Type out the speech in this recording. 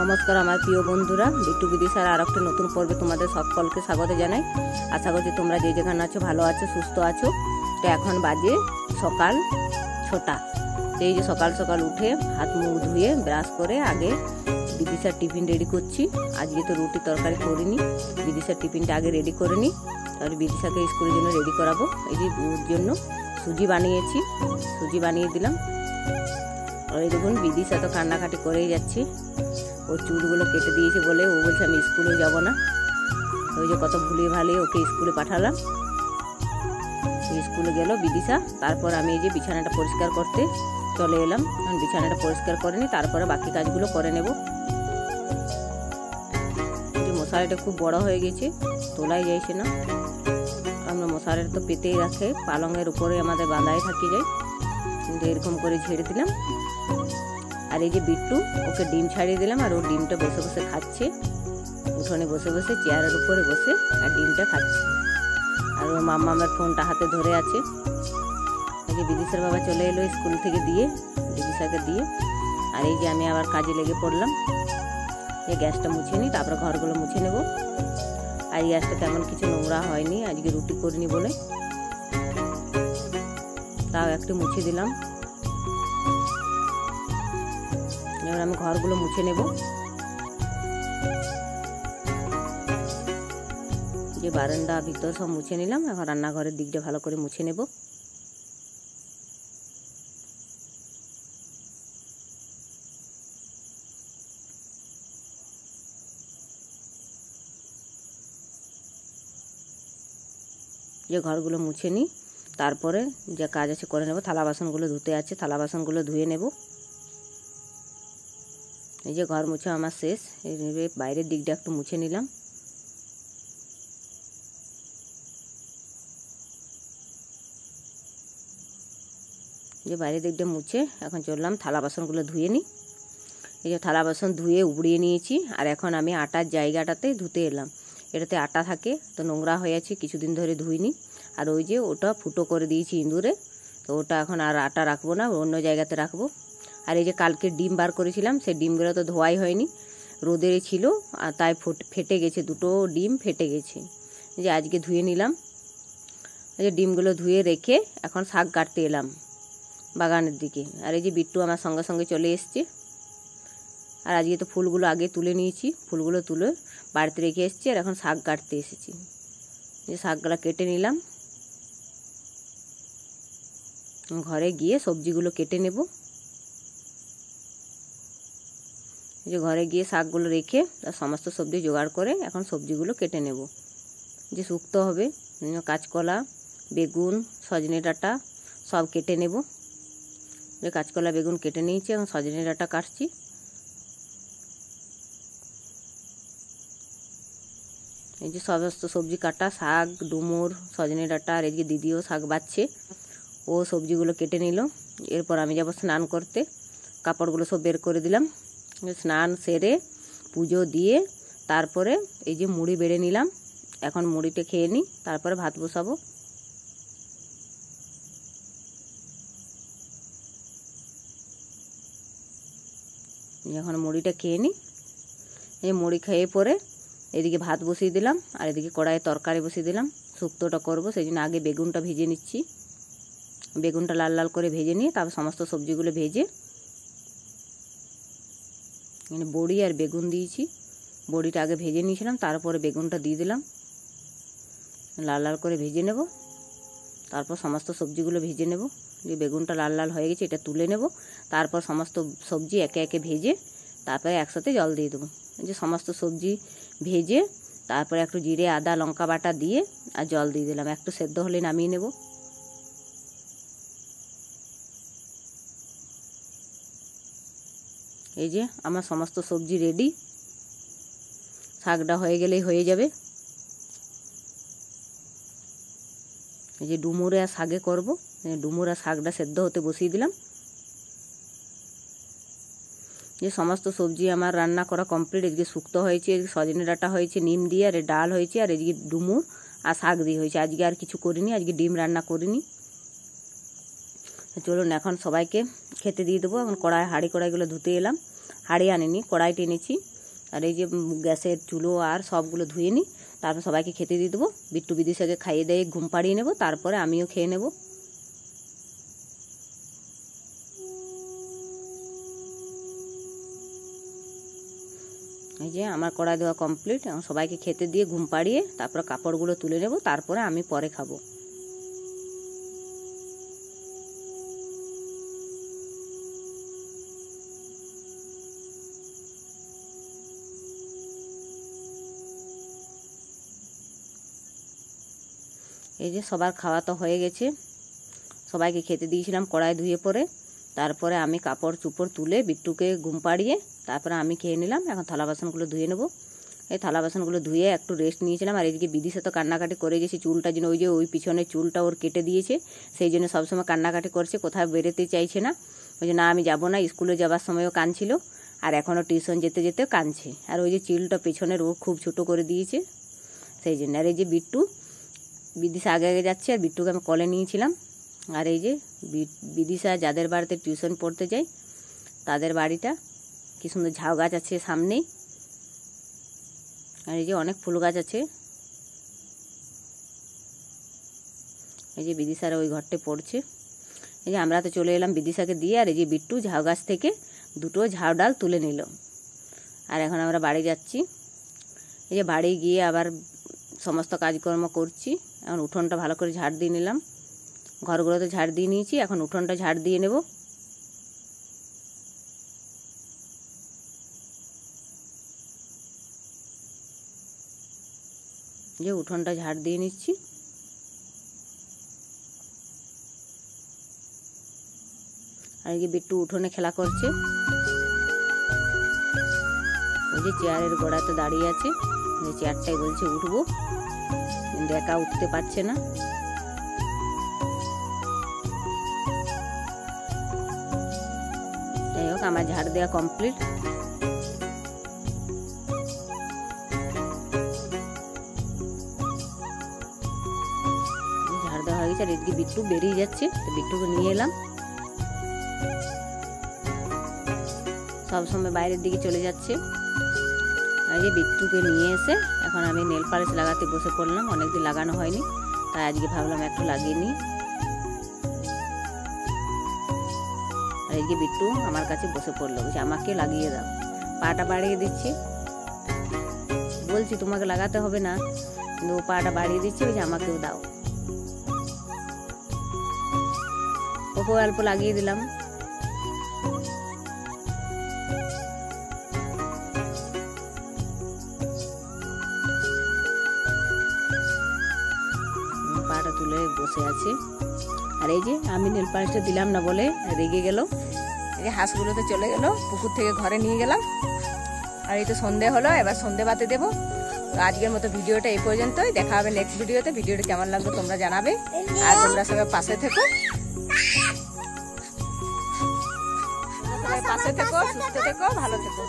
নমস্কার আমার প্রিয় বন্ধুরা, বিট্টু বিদিশার আর একটা নতুন পর্বে তোমাদের সকলকে স্বাগত জানাই। আশা করছি তোমরা যে যেখানে আছো ভালো আছো, সুস্থ আছো। তো এখন বাজে সকাল 6টা। এই যে সকাল সকাল উঠে হাত মুখ ধুয়ে ব্রাশ করে আগে বিদিশার টিফিন রেডি করছি। আজকে তো রুটি তরকারি করিনি, বিদিশার টিফিনটা আগে রেডি করে নিই, তাহলে বিদিশাকে স্কুলের জন্য রেডি করাবো। এই যে ওর জন্য সুজি বানিয়েছি, সুজি বানিয়ে দিলাম। আর এই দেখুন বিদিশা তো কান্নাকাটি করেই যাচ্ছে, ওর চুলগুলো কেটে দিয়েছে বলে ও বলছে আমি স্কুলে যাব না। ওই যে কত ভুলিয়ে ভালিয়ে ওকে স্কুলে পাঠালাম, স্কুলে গেল বিদিশা। তারপর আমি এই যে বিছানাটা পরিষ্কার করতে চলে এলাম। বিছানাটা পরিষ্কার করে নিই, তারপরে বাকি কাজগুলো করে নেব। যে মশারিটা খুব বড় হয়ে গেছে, তোলাই যাইছে না। আমরা মশারিটা তো পেতেই রাখে, পালঙের উপরে আমাদের বাঁধাই থাকি যায়, কিন্তু এরকম করে ঝেড়ে দিলাম। আর এই যে বিট্টু, ওকে ডিম ছাড়িয়ে দিলাম, আর ও ডিমটা বসে বসে খাচ্ছে, উঠোনে বসে বসে চেয়ারের উপরে বসে আর ডিমটা খাচ্ছে। আর ওর মাম্মা আমার ফোনটা হাতে ধরে আছে। এই যে বিদিশার বাবা চলে এলো স্কুল থেকে দিয়ে, বিদিশাকে দিয়ে। আর এই যে আমি আবার কাজে লেগে পড়লাম। এই গ্যাসটা মুছে নিই, তারপরে ঘরগুলো মুছে নেব। আর এই গ্যাসটা তেমন কিছু নোংরা হয়নি, আজকে রুটি করিনি বলে, তাও একটু মুছে দিলাম। এবার আমি ঘরগুলো মুছে নেব। যে বারান্দা ভিতর সব মুছে নিলাম, এখন রান্নাঘরের দিকটা ভালো করে মুছে নেব। যে ঘরগুলো মুছে নিই, তারপরে যে কাজ আছে করে নেব। থালা বাসনগুলো ধুতে আছে, থালা বাসনগুলো ধুয়ে নেব। এই যে ঘর মুছে আমার শেষ। এই বাইরের দিকটা একটু মুছে নিলাম। যে বাইরের দিকটা মুছে এখন চললাম থালা বাসনগুলো ধুয়ে নিই। এই যে থালা বাসন ধুয়ে উবড়িয়ে নিয়েছি, আর এখন আমি আটার জায়গাটাতে ধুতে এলাম। এটাতে আটা থাকে, তো নোংরা হয়ে আছে, কিছুদিন ধরে ধুইনি। আর ওই যে ওটা ফুটো করে দিয়েছি ইঁদুরে, তো ওটা এখন আর আটা রাখবো না, অন্য জায়গাতে রাখবো। আর এই যে কালকে ডিম বার করেছিলাম, সেই ডিমগুলো তো ধোয়াই হয়নি, রোদে ছিল, আর তাই ফেটে গেছে, দুটো ডিম ফেটে গেছে। যে আজকে ধুয়ে নিলাম। এই যে ডিমগুলো ধুয়ে রেখে এখন শাক কাটতে এলাম বাগানের দিকে। আর এই যে বিট্টু আমার সঙ্গে সঙ্গে চলে এসছে। আর আজকে তো ফুলগুলো আগে তুলে নিয়েছি, ফুলগুলো তুলে বাড়িতে রেখে এসেছি, আর এখন শাক কাটতে এসেছি। যে শাকগুলো কেটে নিলাম, ঘরে গিয়ে সবজিগুলো কেটে নেব। যে ঘরে গিয়ে শাকগুলো রেখে তার সমস্ত সবজি জোগাড় করে এখন সবজিগুলো কেটে নেব। যে শুক্তো হবে, কাঁচকলা, বেগুন, সজনে ডাঁটা সব কেটে নেব। যে কাঁচকলা বেগুন কেটে নিয়েছি, এখন সজনে ডাঁটা কাটছি। এই যে সমস্ত সবজি কাটা, শাক, ডুমুর, সজনে ডাঁটা, আর এদিকে দিদিও শাক বাচ্ছে, ও সবজিগুলো কেটে নিল। এরপর আমি যাব স্নান করতে, কাপড়গুলো সব বের করে দিলাম। স্নান সেরে পুজো দিয়ে তারপরে এই যে মুড়ি বেড়ে নিলাম, এখন মুড়িটা খেয়ে নিই, তারপরে ভাত বসাবো। এখন মুড়িটা খেয়ে নিই। এই মুড়ি খেয়ে পরে এদিকে ভাত বসিয়ে দিলাম, আর এদিকে কড়াইয়ে তরকারি বসিয়ে দিলাম। শুক্তোটা করবো, সেই জন্য আগে বেগুনটা ভেজে নিচ্ছি। বেগুনটা লাল লাল করে ভেজে নিয়ে তারপর সমস্ত সবজিগুলো ভেজে, মানে বড়ি আর বেগুন দিয়েছি, বড়িটা আগে ভেজে নিয়েছিলাম, তারপরে বেগুনটা দিয়ে দিলাম, লাল লাল করে ভেজে নেব। তারপর সমস্ত সবজিগুলো ভেজে নেব। যে বেগুনটা লাল লাল হয়ে গেছে, এটা তুলে নেব। তারপর সমস্ত সবজি একে একে ভেজে তারপরে একসাথে জল দিয়ে দেবো। যে সমস্ত সবজি ভেজে তারপরে একটু জিরে, আদা, লঙ্কা বাটা দিয়ে আর জল দিয়ে দিলাম, একটু সেদ্ধ হলে নামিয়ে নেব। এই যে আমার সমস্ত সবজি রেডি, শাকটা হয়ে গেলেই হয়ে যাবে। এই যে ডুমুরে আর শাকে করব, ডুমুর আর শাকটা সেদ্ধ হতে বসিয়ে দিলাম। যে সমস্ত সবজি আমার রান্না করা কমপ্লিট। এদিকে শুক্তো হয়েছে, এদিকে সজনে ডাঁটা হয়েছে নিম দিয়ে, আর ডাল হয়েছে, আর এদিকে ডুমুর আর শাক দিয়ে হয়েছে। আজকে আর কিছু করিনি, আজকে ডিম রান্না করিনি। চলুন এখন সবাইকে খেতে দিয়ে দেবো। এখন হাঁড়ি কড়াইগুলো ধুতে এলাম, হাঁড়ি আনিনি, কড়াইটা এনেছি। আর এই যে গ্যাসের চুলো আর সবগুলো ধুয়ে নিই, তারপর সবাইকে খেতে দিয়ে দেবো। বিট্টু বিদিশাকে খাইয়ে দিয়ে ঘুম পাড়িয়ে নেবো, তারপরে আমিও খেয়ে নেব। এই যে আমার কড়াই দেওয়া কমপ্লিট। এখন সবাইকে খেতে দিয়ে ঘুম পাড়িয়ে তারপরে কাপড়গুলো তুলে নেব, তারপরে আমি পরে খাবো। এই যে সবার খাওয়া তো হয়ে গেছে, সবাইকে খেতে দিয়েছিলাম কড়াই ধুয়ে পরে। তারপরে আমি কাপড় চুপড় তুলে বিট্টুকে ঘুম পাড়িয়ে তারপরে আমি খেয়ে নিলাম। এখন থালা বাসনগুলো ধুয়ে নেব। এই থালা বাসনগুলো ধুয়ে একটু রেস্ট নিয়েছিলাম। আর এদিকে বিদিশা তো কান্নাকাটি করে গেছে, চুলটা যেন ওই যে ওই পিছনে চুলটা ওর কেটে দিয়েছে, সেই জন্য সবসময় কান্নাকাটি করছে, কোথাও বেরোতে চাইছে না। ওই যে না আমি যাবো না, স্কুলে যাবার সময়ও কাঁদছিল, আর এখনও টিউশন যেতে যেতেও কাঁদছে। আর ওই যে চুলটা পেছনের ও খুব ছোটো করে দিয়েছে, সেই জন্য। আর এই যে বিদিশা আগে আগে যাচ্ছে, আর বিট্টুকে আমি কলে নিয়েছিলাম। আর এই যে বিদিশা যাদের বাড়িতে টিউশন পড়তে যায় তাদের বাড়িটা, কি সুন্দর ঝাউ গাছ আছে সামনেই। আর এই যে অনেক ফুল গাছ আছে। এই যে বিদিশারা ওই ঘরটে পড়ছে। এই যে আমরা তো চলে এলাম বিদিশাকে দিয়ে। আর এই যে বিট্টু ঝাউ গাছ থেকে দুটো ঝাউ ডাল তুলে নিল। আর এখন আমরা বাড়ি যাচ্ছি। এই যে বাড়ি গিয়ে আবার সমস্ত কাজকর্ম করছি। এখন উঠোনটা ভালো করে ঝাড় দিয়ে নিলাম, ঘরগুলো তো ঝাড় দিয়ে নিয়েছি, এখন উঠোনটা ঝাড় দিয়ে নেব। যে উঠোনটা ঝাড় দিয়ে নিচ্ছি। আর এই যে বিট্টু উঠোনে খেলা করছে। ওই যে চেয়ারের গোড়াতে দাঁড়িয়ে আছে, চেয়ারটাই বলছে উঠবো, কিন্তু একা উঠতে পারছে না। যাই হোক আমার ঝাড় দেওয়া কমপ্লিট। ঝাড় দেওয়া হয়ে গেছে। আর এদিকে বিট্টু বেরিয়ে যাচ্ছে, তো বিট্টুকে নিয়ে এলাম। সবসময় বাইরের দিকে চলে যাচ্ছে। আর যে বিট্টুকে নিয়ে এসে এখন আমি নেল পালিশ লাগাতে বসে পড়লাম, অনেকদিন লাগানো হয়নি, তাই আজকে ভাবলাম একটু লাগিয়ে নিই। আর এই যে বিট্টু আমার কাছে বসে পড়লো, বলছে আমাকে লাগিয়ে দাও। পাটা বাড়িয়ে দিচ্ছি, বলছি তোমাকে লাগাতে হবে না, কিন্তু ও পাটা বাড়িয়ে দিচ্ছে, বলছে আমাকেও দাও। ওকে অল্প লাগিয়ে দিলাম। পাটা তুলে বসে আছে। আর এই যে আমি নেল পালিশটা দিলাম না বলে রেগে গেল। এই যে হাঁসগুলো তো চলে গেল, পুকুর থেকে ঘরে নিয়ে গেলাম। আর এই তো সন্ধে হলো, এবার সন্ধে বাতি দেবো। তো আজকের মতো ভিডিওটা এই পর্যন্তই, দেখা হবে নেক্সট ভিডিওতে। ভিডিওটা কেমন লাগলো তোমরা জানাবে, আর তোমরা সবাই পাশে থেকো, সুস্থ থেকো, ভালো থেকো।